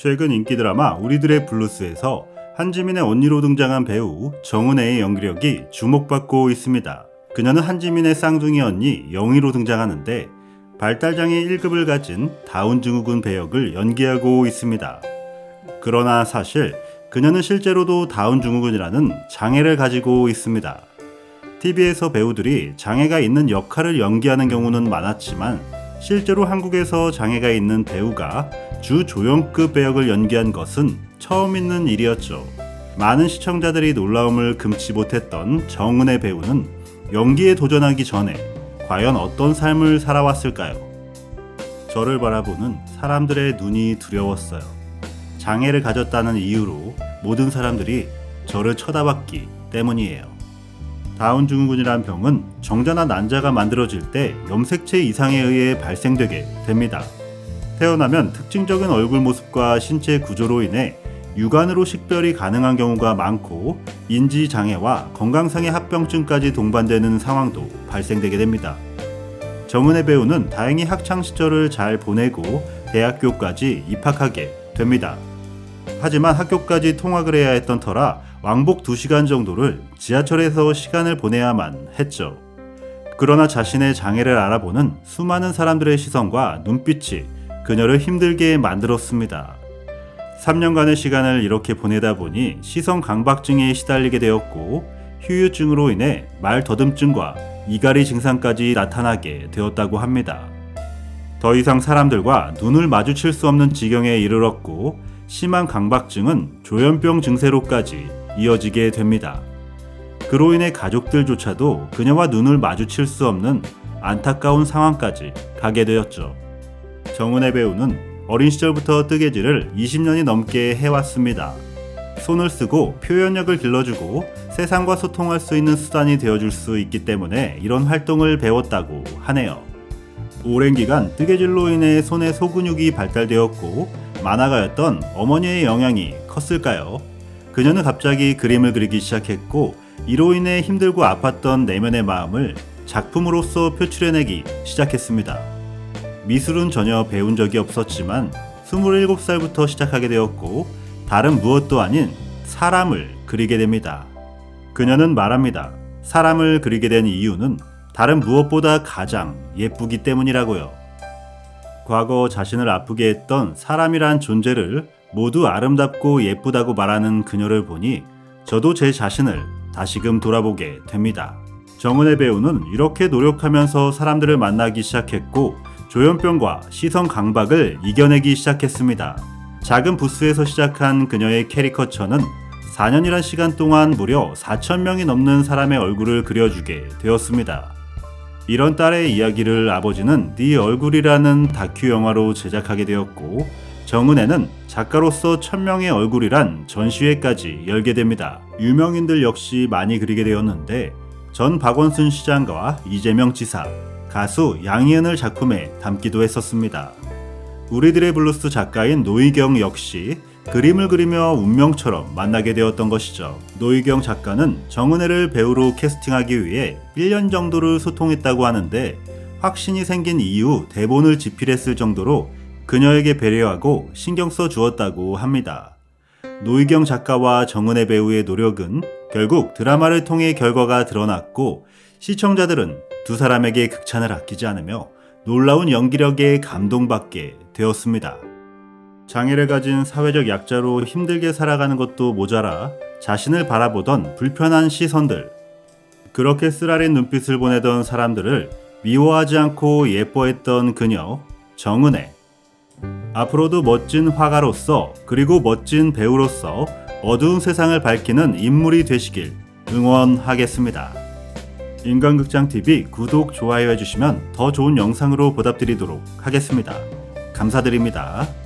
최근 인기 드라마 우리들의 블루스에서 한지민의 언니로 등장한 배우 정은혜의 연기력이 주목받고 있습니다. 그녀는 한지민의 쌍둥이 언니 영희로 등장하는데 발달장애 1급을 가진 다운 증후군 배역을 연기하고 있습니다. 그러나 사실 그녀는 실제로도 다운 증후군이라는 장애를 가지고 있습니다. TV에서 배우들이 장애가 있는 역할을 연기하는 경우는 많았지만 실제로 한국에서 장애가 있는 배우가 주조연급 배역을 연기한 것은 처음 있는 일이었죠. 많은 시청자들이 놀라움을 금치 못했던 정은혜 배우는 연기에 도전하기 전에 과연 어떤 삶을 살아왔을까요? 저를 바라보는 사람들의 눈이 두려웠어요. 장애를 가졌다는 이유로 모든 사람들이 저를 쳐다봤기 때문이에요. 다운 증후군이란 병은 정자나 난자가 만들어질 때 염색체 이상에 의해 발생되게 됩니다. 태어나면 특징적인 얼굴 모습과 신체 구조로 인해 육안으로 식별이 가능한 경우가 많고 인지장애와 건강상의 합병증까지 동반되는 상황도 발생되게 됩니다. 정은혜 배우는 다행히 학창시절을 잘 보내고 대학교까지 입학하게 됩니다. 하지만 학교까지 통학을 해야 했던 터라 왕복 2시간 정도를 지하철에서 시간을 보내야만 했죠. 그러나 자신의 장애를 알아보는 수많은 사람들의 시선과 눈빛이 그녀를 힘들게 만들었습니다. 3년간의 시간을 이렇게 보내다 보니 시선 강박증에 시달리게 되었고 휴유증으로 인해 말 더듬증과 이갈이 증상까지 나타나게 되었다고 합니다. 더 이상 사람들과 눈을 마주칠 수 없는 지경에 이르렀고 심한 강박증은 조현병 증세로까지 이어지게 됩니다. 그로 인해 가족들조차도 그녀와 눈을 마주칠 수 없는 안타까운 상황까지 가게 되었죠. 정은혜 배우는 어린 시절부터 뜨개질을 20년이 넘게 해왔습니다. 손을 쓰고 표현력을 길러주고 세상과 소통할 수 있는 수단이 되어줄 수 있기 때문에 이런 활동을 배웠다고 하네요. 오랜 기간 뜨개질로 인해 손의 소근육이 발달되었고 만화가였던 어머니의 영향이 컸을까요? 그녀는 갑자기 그림을 그리기 시작했고 이로 인해 힘들고 아팠던 내면의 마음을 작품으로서 표출해내기 시작했습니다. 미술은 전혀 배운 적이 없었지만 27살부터 시작하게 되었고 다른 무엇도 아닌 사람을 그리게 됩니다. 그녀는 말합니다. 사람을 그리게 된 이유는 다른 무엇보다 가장 예쁘기 때문이라고요. 과거 자신을 아프게 했던 사람이란 존재를 모두 아름답고 예쁘다고 말하는 그녀를 보니 저도 제 자신을 다시금 돌아보게 됩니다. 정은혜 배우는 이렇게 노력하면서 사람들을 만나기 시작했고 조현병과 시선 강박을 이겨내기 시작했습니다. 작은 부스에서 시작한 그녀의 캐리커처는 4년이란 시간 동안 무려 4,000명이 넘는 사람의 얼굴을 그려주게 되었습니다. 이런 딸의 이야기를 아버지는 네 얼굴이라는 다큐 영화로 제작하게 되었고 정은혜는 작가로서 1,000명의 얼굴이란 전시회까지 열게 됩니다. 유명인들 역시 많이 그리게 되었는데 전 박원순 시장과 이재명 지사, 가수 양희은을 작품에 담기도 했었습니다. 우리들의 블루스 작가인 노희경 역시 그림을 그리며 운명처럼 만나게 되었던 것이죠. 노희경 작가는 정은혜를 배우로 캐스팅하기 위해 1년 정도를 소통했다고 하는데 확신이 생긴 이후 대본을 집필했을 정도로 그녀에게 배려하고 신경 써 주었다고 합니다. 노희경 작가와 정은혜 배우의 노력은 결국 드라마를 통해 결과가 드러났고 시청자들은 두 사람에게 극찬을 아끼지 않으며 놀라운 연기력에 감동받게 되었습니다. 장애를 가진 사회적 약자로 힘들게 살아가는 것도 모자라 자신을 바라보던 불편한 시선들, 그렇게 쓰라린 눈빛을 보내던 사람들을 미워하지 않고 예뻐했던 그녀 정은혜. 앞으로도 멋진 화가로서 그리고 멋진 배우로서 어두운 세상을 밝히는 인물이 되시길 응원하겠습니다. 인간극장TV 구독, 좋아요 해주시면 더 좋은 영상으로 보답드리도록 하겠습니다. 감사드립니다.